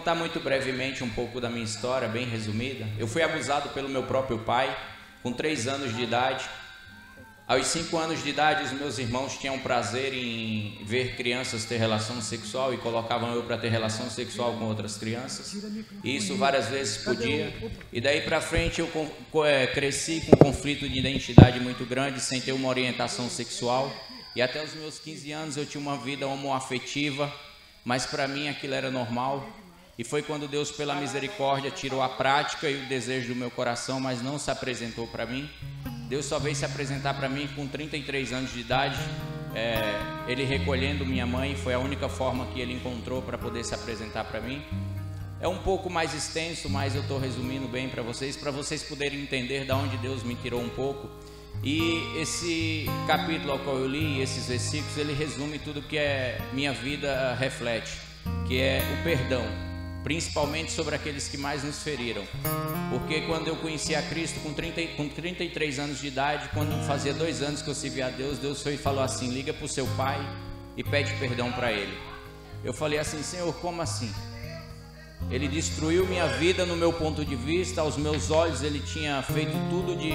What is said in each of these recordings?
contar muito brevemente um pouco da minha história, bem resumida. Eu fui abusado pelo meu próprio pai com 3 anos de idade. Aos 5 anos de idade, os meus irmãos tinham prazer em ver crianças ter relação sexual e colocavam eu para ter relação sexual com outras crianças. E isso várias vezes podia. E daí para frente eu cresci com um conflito de identidade muito grande, sem ter uma orientação sexual. E até os meus 15 anos eu tinha uma vida homoafetiva, mas para mim aquilo era normal. E foi quando Deus, pela misericórdia, tirou a prática e o desejo do meu coração, mas não se apresentou para mim. Deus só veio se apresentar para mim com 33 anos de idade, ele recolhendo minha mãe, foi a única forma que ele encontrou para poder se apresentar para mim. É um pouco mais extenso, mas eu estou resumindo bem para vocês poderem entender de onde Deus me tirou um pouco. E esse capítulo ao qual eu li, esses versículos, ele resume tudo que minha vida reflete, que é o perdão, principalmente sobre aqueles que mais nos feriram. Porque quando eu conheci a Cristo com 33 anos de idade, quando fazia 2 anos que eu servi a Deus, Deus foi e falou assim: liga para o seu pai e pede perdão para ele. Eu falei assim: Senhor, como assim? Ele destruiu minha vida no meu ponto de vista, aos meus olhos ele tinha feito tudo que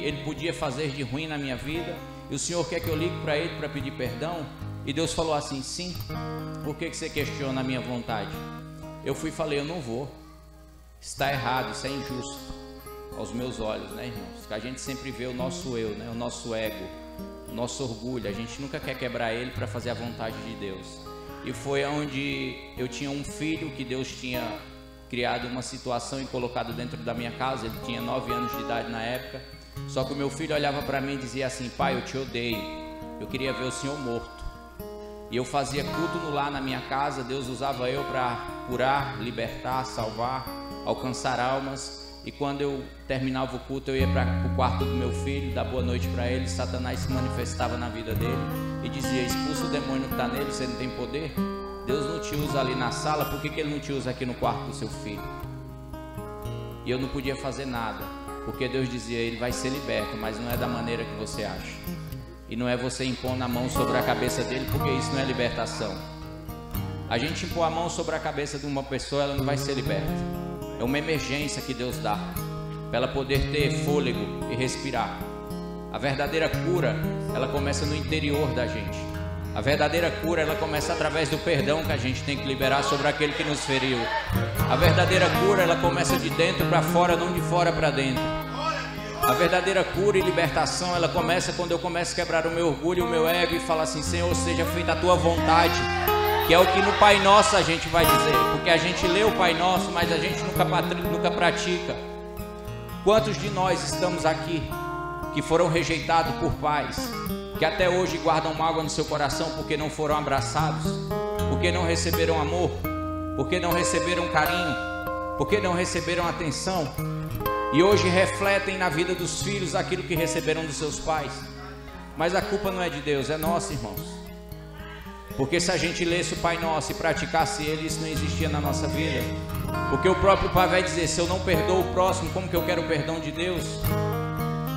ele podia fazer de ruim na minha vida, e o Senhor quer que eu ligue para ele para pedir perdão? E Deus falou assim: sim. Por que você questiona a minha vontade? Eu fui e falei: eu não vou, está errado, isso é injusto aos meus olhos, né, irmãos? Que a gente sempre vê o nosso eu, né? O nosso ego, o nosso orgulho, a gente nunca quer quebrar ele para fazer a vontade de Deus. E foi onde eu tinha um filho que Deus tinha criado uma situação e colocado dentro da minha casa. Ele tinha 9 anos de idade na época. Só que o meu filho olhava para mim e dizia assim: pai, eu te odeio, eu queria ver o senhor morto. E eu fazia culto no lar na minha casa. Deus usava eu para curar, libertar, salvar, alcançar almas. E quando eu terminava o culto, eu ia para o quarto do meu filho, dar boa noite para ele. Satanás se manifestava na vida dele e dizia: expulsa o demônio que está nele, você não tem poder? Deus não te usa ali na sala, por que ele não te usa aqui no quarto do seu filho? E eu não podia fazer nada, porque Deus dizia: ele vai ser liberto, mas não é da maneira que você acha. E não é você impondo a mão sobre a cabeça dele, porque isso não é libertação. A gente impor a mão sobre a cabeça de uma pessoa, ela não vai ser liberta. É uma emergência que Deus dá para ela poder ter fôlego e respirar. A verdadeira cura, ela começa no interior da gente. A verdadeira cura, ela começa através do perdão que a gente tem que liberar sobre aquele que nos feriu. A verdadeira cura, ela começa de dentro para fora, não de fora para dentro. A verdadeira cura e libertação, ela começa quando eu começo a quebrar o meu orgulho, o meu ego e falar assim: Senhor, seja feita a tua vontade. Que é o que no Pai Nosso a gente vai dizer, porque a gente lê o Pai Nosso, mas a gente nunca pratica. Quantos de nós estamos aqui que foram rejeitados por pais, que até hoje guardam mágoa no seu coração porque não foram abraçados, porque não receberam amor, porque não receberam carinho, porque não receberam atenção, e hoje refletem na vida dos filhos aquilo que receberam dos seus pais? Mas a culpa não é de Deus, é nossa, irmãos. Porque se a gente lesse o Pai Nosso e praticasse ele, isso não existia na nossa vida. Porque o próprio Pai vai dizer: se eu não perdoo o próximo, como que eu quero o perdão de Deus?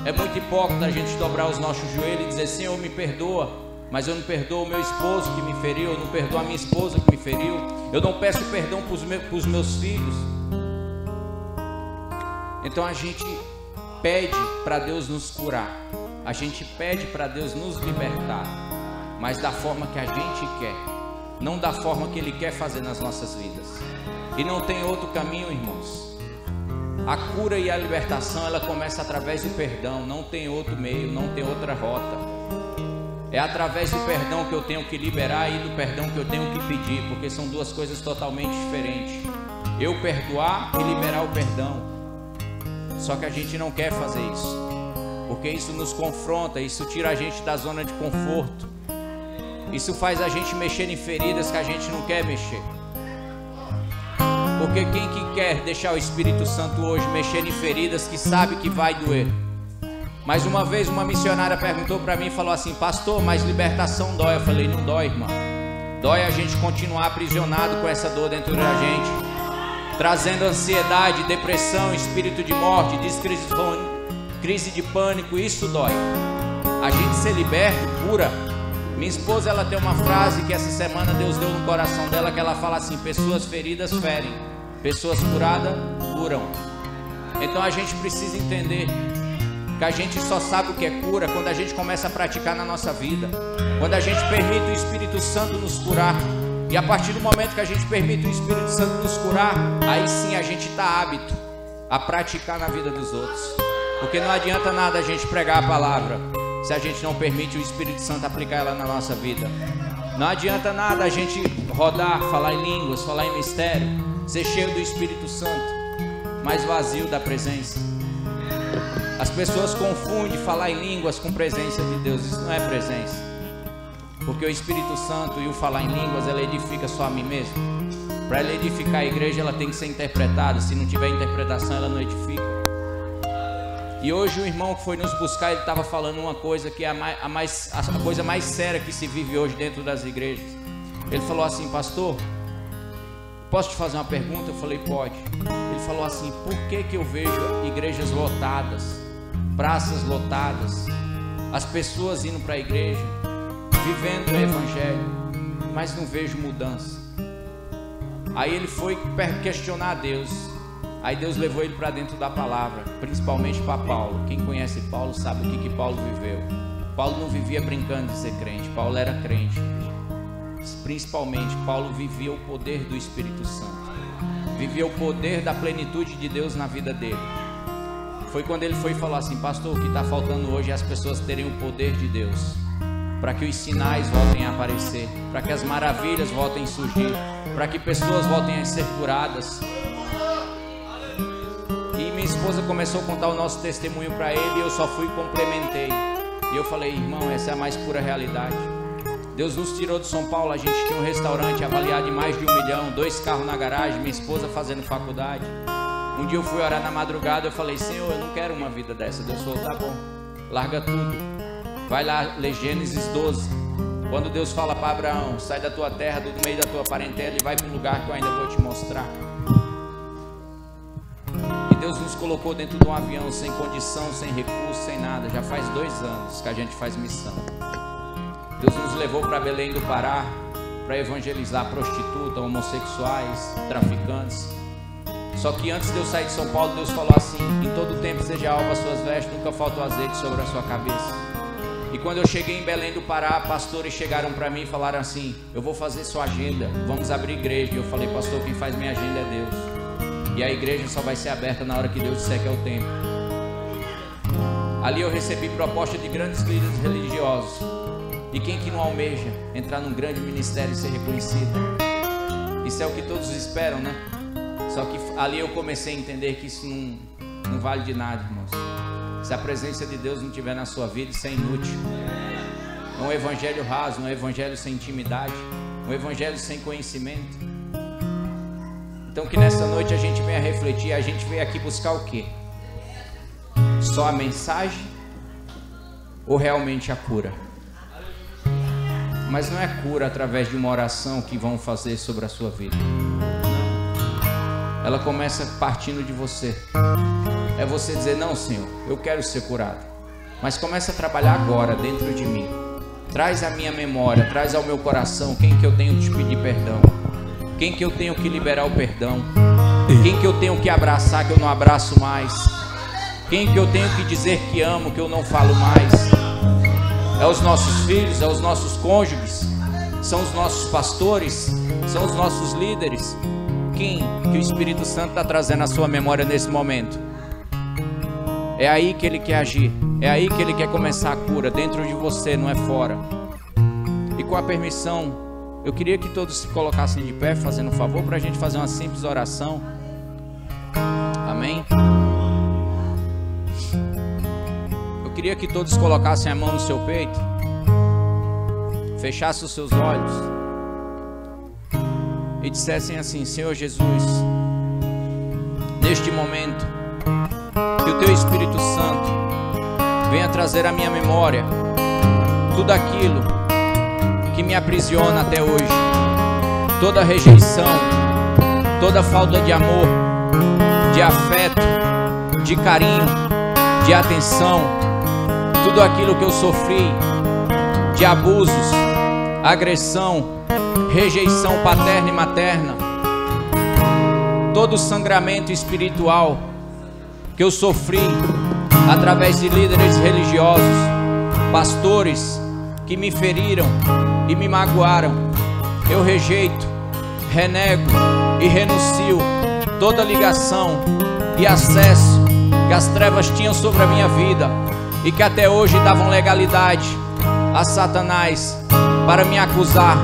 É muito hipócrita a gente dobrar os nossos joelhos e dizer: Senhor, me perdoa, mas eu não perdoo o meu esposo que me feriu, eu não perdoo a minha esposa que me feriu, eu não peço perdão para os meus filhos. Então a gente pede para Deus nos curar, a gente pede para Deus nos libertar, mas da forma que a gente quer, não da forma que Ele quer fazer nas nossas vidas. E não tem outro caminho, irmãos. A cura e a libertação, ela começa através do perdão, não tem outro meio, não tem outra rota. É através do perdão que eu tenho que liberar e do perdão que eu tenho que pedir, porque são duas coisas totalmente diferentes. Eu perdoar e liberar o perdão. Só que a gente não quer fazer isso, porque isso nos confronta, isso tira a gente da zona de conforto. Isso faz a gente mexer em feridas que a gente não quer mexer. Porque quem que quer deixar o Espírito Santo hoje mexer em feridas que sabe que vai doer? Mas uma vez uma missionária perguntou para mim e falou assim: pastor, mas libertação dói. Eu falei: não dói, irmão. Dói a gente continuar aprisionado com essa dor dentro da gente, trazendo ansiedade, depressão, espírito de morte, crise de pânico. Isso dói. A gente ser liberto, cura. Minha esposa, ela tem uma frase que essa semana Deus deu no coração dela, que ela fala assim: pessoas feridas ferem, pessoas curadas curam. Então a gente precisa entender que a gente só sabe o que é cura quando a gente começa a praticar na nossa vida, quando a gente permite o Espírito Santo nos curar. E a partir do momento que a gente permite o Espírito Santo nos curar, aí sim a gente está apto a praticar na vida dos outros. Porque não adianta nada a gente pregar a palavra se a gente não permite o Espírito Santo aplicar ela na nossa vida. Não adianta nada a gente rodar, falar em línguas, falar em mistério, ser cheio do Espírito Santo, mas vazio da presença. As pessoas confundem falar em línguas com presença de Deus. Isso não é presença, porque o Espírito Santo e o falar em línguas, ela edifica só a mim mesmo. Para ela edificar a igreja, ela tem que ser interpretada. Se não tiver interpretação, ela não edifica. E hoje o irmão que foi nos buscar, ele estava falando uma coisa que é a coisa mais séria que se vive hoje dentro das igrejas. Ele falou assim: pastor, posso te fazer uma pergunta? Eu falei: pode. Ele falou assim: por que eu vejo igrejas lotadas, praças lotadas, as pessoas indo para a igreja, vivendo o evangelho, mas não vejo mudança? Aí ele foi questionar a Deus. Aí Deus levou ele para dentro da palavra, principalmente para Paulo. Quem conhece Paulo sabe o que Paulo viveu. Paulo não vivia brincando de ser crente, Paulo era crente. Principalmente Paulo vivia o poder do Espírito Santo, vivia o poder da plenitude de Deus na vida dele. Foi quando ele foi falar assim: pastor, o que está faltando hoje é as pessoas terem o poder de Deus, para que os sinais voltem a aparecer, para que as maravilhas voltem a surgir, para que pessoas voltem a ser curadas. E minha esposa começou a contar o nosso testemunho para ele, e eu só fui e complementei. E eu falei: irmão, essa é a mais pura realidade. Deus nos tirou de São Paulo, a gente tinha um restaurante avaliado em mais de 1 milhão, 2 carros na garagem, minha esposa fazendo faculdade. Um dia eu fui orar na madrugada, eu falei: Senhor, eu não quero uma vida dessa. Deus falou: tá bom, larga tudo, vai lá ler Gênesis 12. Quando Deus fala para Abraão: sai da tua terra, do meio da tua parentela e vai para um lugar que eu ainda vou te mostrar. E Deus nos colocou dentro de um avião, sem condição, sem recurso, sem nada. Já faz 2 anos que a gente faz missão. Deus nos levou para Belém do Pará para evangelizar prostitutas, homossexuais, traficantes. Só que antes de eu sair de São Paulo, Deus falou assim: em todo tempo seja alva as suas vestes, nunca falta o azeite sobre a sua cabeça. E quando eu cheguei em Belém do Pará, pastores chegaram para mim e falaram assim: eu vou fazer sua agenda, vamos abrir igreja. E eu falei: pastor, quem faz minha agenda é Deus, e a igreja só vai ser aberta na hora que Deus disser que é o tempo. Ali eu recebi proposta de grandes líderes religiosos. E quem que não almeja entrar num grande ministério e ser reconhecido? Isso é o que todos esperam, né? Só que ali eu comecei a entender que isso não vale de nada, irmãos. Se a presença de Deus não estiver na sua vida, isso é inútil. É um evangelho raso, um evangelho sem intimidade, um evangelho sem conhecimento. Então que nessa noite a gente venha refletir. A gente veio aqui buscar o quê? Só a mensagem ou realmente a cura? Mas não é cura através de uma oração que vão fazer sobre a sua vida. Ela começa partindo de você. É você dizer: não, Senhor, eu quero ser curado, mas começa a trabalhar agora dentro de mim. Traz à minha memória, traz ao meu coração quem que eu tenho que te pedir perdão, quem que eu tenho que liberar o perdão, quem que eu tenho que abraçar que eu não abraço mais, quem que eu tenho que dizer que amo que eu não falo mais. É os nossos filhos, é os nossos cônjuges, são os nossos pastores, são os nossos líderes. Quem que o Espírito Santo está trazendo à sua memória nesse momento? É aí que Ele quer agir, é aí que Ele quer começar a cura, dentro de você, não é fora. E com a permissão, eu queria que todos se colocassem de pé, fazendo um favor, para a gente fazer uma simples oração. Amém? Eu queria que todos colocassem a mão no seu peito, fechassem os seus olhos e dissessem assim: Senhor Jesus, neste momento, que o Teu Espírito Santo venha trazer à minha memória tudo aquilo que me aprisiona até hoje, toda rejeição, toda falta de amor, de afeto, de carinho, de atenção, tudo aquilo que eu sofri de abusos, agressão, rejeição paterna e materna, todo o sangramento espiritual que eu sofri através de líderes religiosos, pastores que me feriram e me magoaram, eu rejeito, renego e renuncio toda ligação e acesso que as trevas tinham sobre a minha vida e que até hoje davam legalidade a Satanás para me acusar,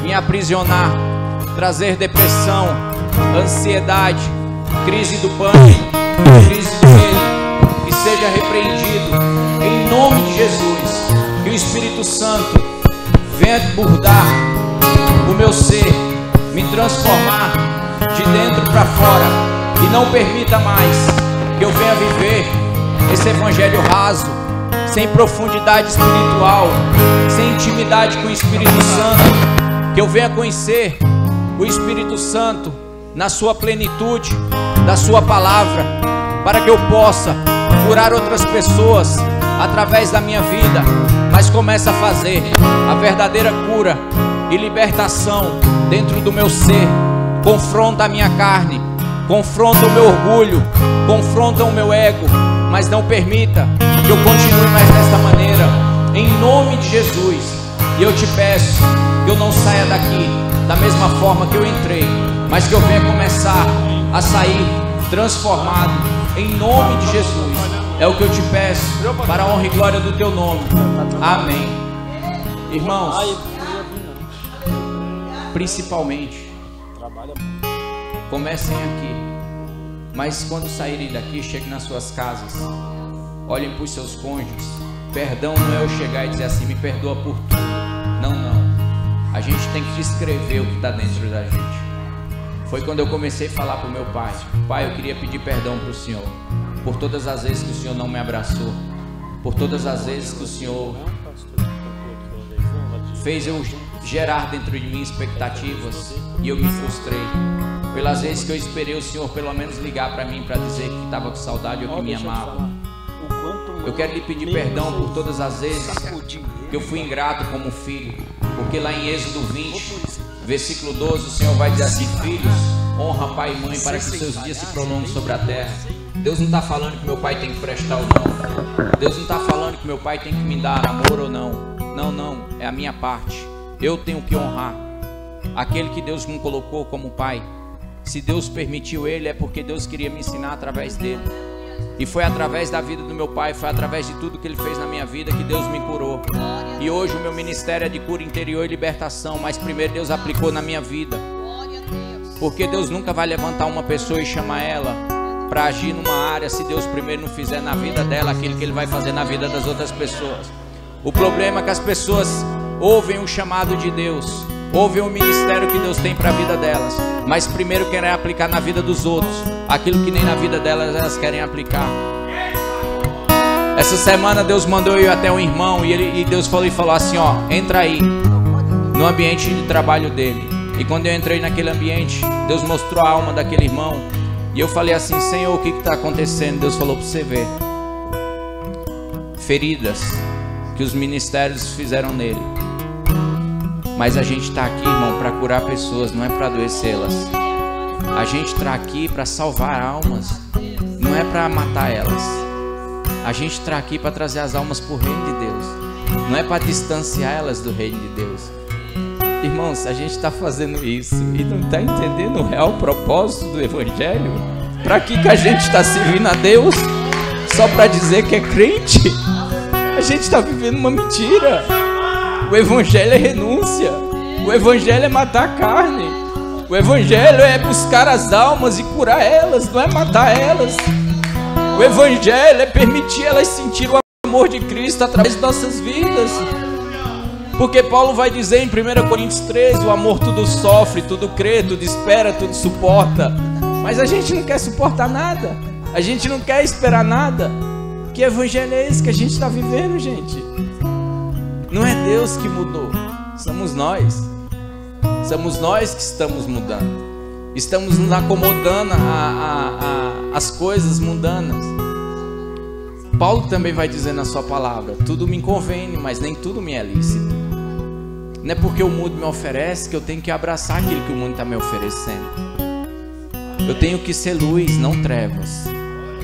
me aprisionar, trazer depressão, ansiedade, crise do pânico, crise do medo, que seja repreendido em nome de Jesus. Que o Espírito Santo venha burdar o meu ser, me transformar de dentro para fora e não permita mais que eu venha viver esse evangelho raso, sem profundidade espiritual, sem intimidade com o Espírito Santo. Que eu venha conhecer o Espírito Santo na sua plenitude, da sua palavra, para que eu possa curar outras pessoas através da minha vida, mas comece a fazer a verdadeira cura e libertação dentro do meu ser. Confronta a minha carne, confronta o meu orgulho, confronta o meu ego, mas não permita que eu continue mais desta maneira, em nome de Jesus. E eu te peço que eu não saia daqui da mesma forma que eu entrei, mas que eu venha começar a sair transformado, em nome de Jesus. É o que eu te peço, para a honra e glória do teu nome. Amém. Irmãos, principalmente, comecem aqui, mas quando saírem daqui, cheguem nas suas casas, olhem para os seus cônjuges. Perdão não é eu chegar e dizer assim, me perdoa por tudo. Não, não. A gente tem que descrever o que está dentro da gente. Foi quando eu comecei a falar para o meu pai: pai, eu queria pedir perdão para o Senhor por todas as vezes que o Senhor não me abraçou, por todas as vezes que o Senhor fez eu gerar dentro de mim expectativas e eu me frustrei, pelas vezes que eu esperei o Senhor pelo menos ligar para mim para dizer que estava com saudade ou que me amava. Eu quero lhe pedir perdão por todas as vezes que eu fui ingrato como filho, porque lá em Êxodo 20, versículo 12, o Senhor vai dizer assim: filhos, honra pai e mãe para que seus dias se prolonguem sobre a terra. Deus não está falando que meu pai tem que prestar ou não. Deus não está falando que meu pai tem que me dar amor ou não. Não, não, é a minha parte. Eu tenho que honrar aquele que Deus me colocou como pai. Se Deus permitiu ele, é porque Deus queria me ensinar através dele. E foi através da vida do meu pai, foi através de tudo que ele fez na minha vida que Deus me curou. E hoje o meu ministério é de cura interior e libertação, mas primeiro Deus aplicou na minha vida. Porque Deus nunca vai levantar uma pessoa e chamar ela para agir numa área se Deus primeiro não fizer na vida dela aquilo que ele vai fazer na vida das outras pessoas. O problema é que as pessoas ouvem o chamado de Deus, ouvem o ministério que Deus tem para a vida delas, mas primeiro querem aplicar na vida dos outros aquilo que nem na vida delas elas querem aplicar. Essa semana Deus mandou eu ir até um irmão e Deus falou assim: ó, entra aí no ambiente de trabalho dele. E quando eu entrei naquele ambiente, Deus mostrou a alma daquele irmão. E eu falei assim: Senhor, o que está acontecendo? Deus falou: para você ver, feridas que os ministérios fizeram nele. Mas a gente está aqui, irmão, para curar pessoas, não é para adoecê-las. A gente está aqui para salvar almas, não é para matar elas. A gente está aqui para trazer as almas para o reino de Deus, não é para distanciar elas do reino de Deus. Irmãos, a gente está fazendo isso e não está entendendo o real propósito do Evangelho. Para que a gente está servindo a Deus? Só para dizer que é crente? A gente está vivendo uma mentira. O Evangelho é renúncia. O Evangelho é matar a carne. O Evangelho é buscar as almas e curar elas, não é matar elas. O Evangelho é permitir elas sentir o amor de Cristo através de nossas vidas. Porque Paulo vai dizer em 1 Coríntios 13: o amor tudo sofre, tudo crê, tudo espera, tudo suporta. Mas a gente não quer suportar nada, a gente não quer esperar nada. Que evangelho é esse que a gente está vivendo, gente? Não é Deus que mudou, somos nós. Somos nós que estamos mudando. Estamos nos acomodando às coisas mundanas. Paulo também vai dizer na sua palavra: tudo me convém, mas nem tudo me é lícito. Não é porque o mundo me oferece que eu tenho que abraçar aquilo que o mundo está me oferecendo. Eu tenho que ser luz, não trevas.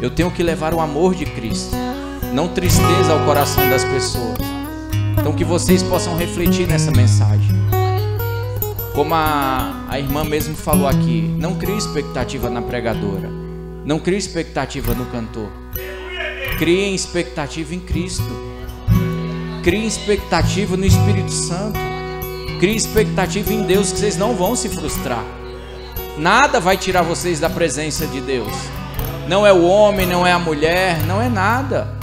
Eu tenho que levar o amor de Cristo, não tristeza ao coração das pessoas. Então que vocês possam refletir nessa mensagem. Como a irmã mesmo falou aqui, não crie expectativa na pregadora, não crie expectativa no cantor. Crie expectativa em Cristo. Crie expectativa no Espírito Santo. Crie expectativa em Deus, que vocês não vão se frustrar. Nada vai tirar vocês da presença de Deus. Não é o homem, não é a mulher, não é nada.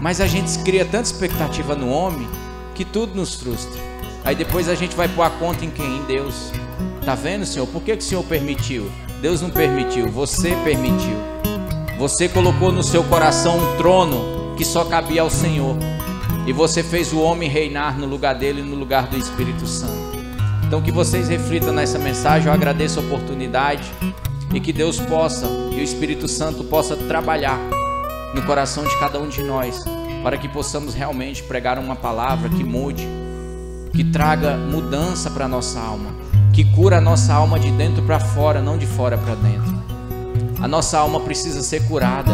Mas a gente cria tanta expectativa no homem que tudo nos frustra. Aí depois a gente vai pôr a conta em quem? Em Deus. Tá vendo, Senhor? Por que o Senhor permitiu? Deus não permitiu, você permitiu. Você colocou no seu coração um trono que só cabia ao Senhor. E você fez o homem reinar no lugar dele, no lugar do Espírito Santo. Então que vocês reflitam nessa mensagem. Eu agradeço a oportunidade. E que Deus possa, e o Espírito Santo possa trabalhar no coração de cada um de nós, para que possamos realmente pregar uma palavra que mude, que traga mudança para a nossa alma, que cura a nossa alma de dentro para fora, não de fora para dentro. A nossa alma precisa ser curada,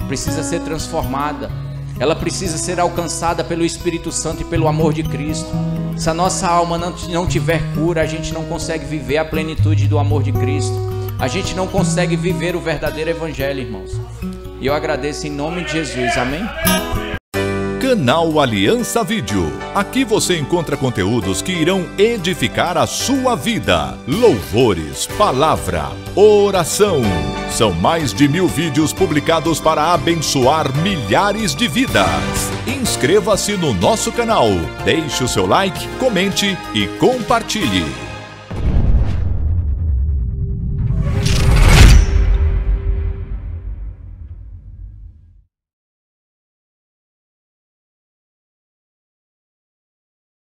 precisa ser transformada, ela precisa ser alcançada pelo Espírito Santo e pelo amor de Cristo. Se a nossa alma não tiver cura, a gente não consegue viver a plenitude do amor de Cristo. A gente não consegue viver o verdadeiro evangelho, irmãos. E eu agradeço em nome de Jesus, amém? Canal Aliança Vídeo. Aqui você encontra conteúdos que irão edificar a sua vida. Louvores, palavra, oração. São mais de 1000 vídeos publicados para abençoar milhares de vidas. Inscreva-se no nosso canal, deixe o seu like, comente e compartilhe.